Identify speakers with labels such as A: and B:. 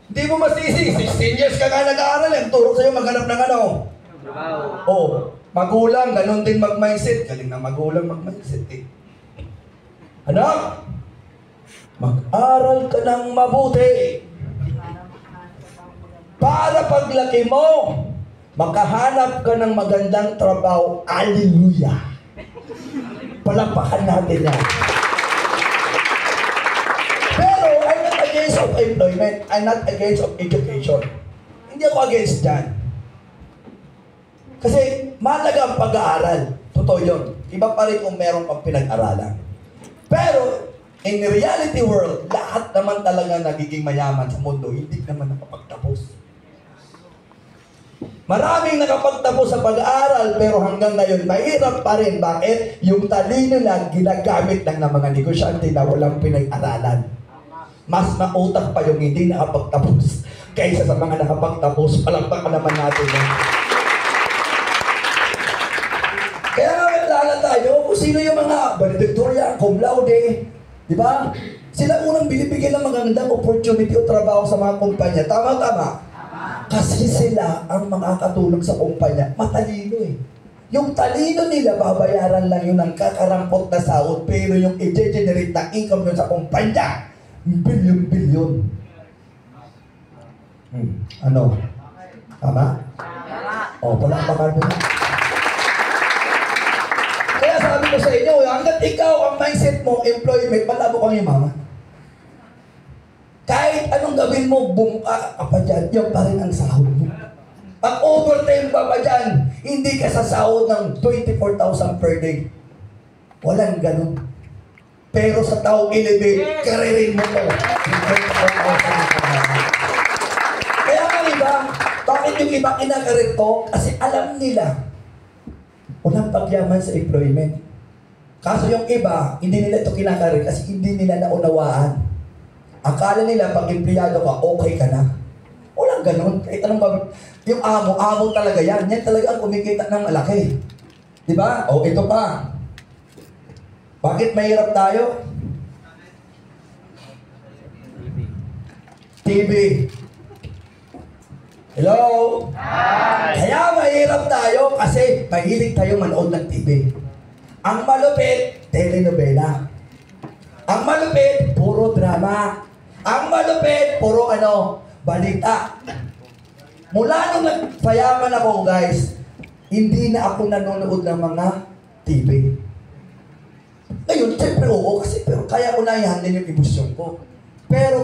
A: Hindi mo masisi, 16 years ka nga nag-aaral, ang turo sa'yo maghanap ng ano? Oh, magulang, ganun din mag-mindset. Galing na magulang mag-mindset eh. Anak, mag-aral ka ng mabuti para paglaki mo, makahanap ka ng magandang trabaho. Hallelujah! Palampakan natin yan. Pero I'm not against of employment. I'm not against of education. Hindi ako against that. Kasi mahalaga ang pag-aaral. Totoo yun. Iba pa rin kung meron pang pinag-aralan. Pero in the reality world, lahat naman talaga nagiging mayaman sa mundo, hindi naman nakapagtapos. Maraming nakapagtapos sa pag-aaral, pero hanggang ngayon, mahirap pa rin. Bakit? Yung talino na ginagamit lang ng mga negosyante na walang pinag-aralan. Mas mautak pa yung hindi nakapagtapos kaysa sa mga nakapagtapos. Palakpakan naman natin yan. Kaya nga kilala tayo kung sino yung mga valedictorian, cum laude, di ba? Sila unang binibigyan ng magandang opportunity o trabaho sa mga kumpanya. Tama-tama. Kasi sila ang makakatulong sa kumpanya. Matalino eh. Yung talino nila, babayaran lang yun ng kakarampot na sahod, pero yung i-generate na income yun sa kumpanya, bilyon-bilyon. Ano? Tama? O, palakpakan mo na. Kaya sabi ko sa inyo, hanggat ikaw ang mindset mo, employment, malabo kang yumaman. Kahit anong gawin mo, bumka ka pa dyan, yun pa rin ang sahod mo. Ang overtime pa dyan, hindi ka sa sahod ng 24,000 per day. Walang ganun. Pero sa taong elevate, karirin mo to. Kaya ang iba, bakit yung iba kinakarir to? Kasi alam nila, walang pagyaman sa employment. Kaso yung iba, hindi nila ito kinakarir kasi hindi nila naunawaan. Akala nila pag empleyado ka, okay ka na. Walang ganun. Kahit anong yung amo talaga yan. Yan talaga ang kumikita ng malaki. Diba? O, ito pa. Bakit mahirap tayo? TV. Hello? Hi! Kaya mahirap tayo kasi mahilig tayo manood ng TV. Ang malupit, telenovela. Ang malupit, puro drama. Ang malupit, puro balita. Mula nung nagpayaman ako, guys, hindi na ako nanonood ng mga TV. Ngayon, siyempre oo, kasi pero kaya ko na i-handle yung emosyon ko. Pero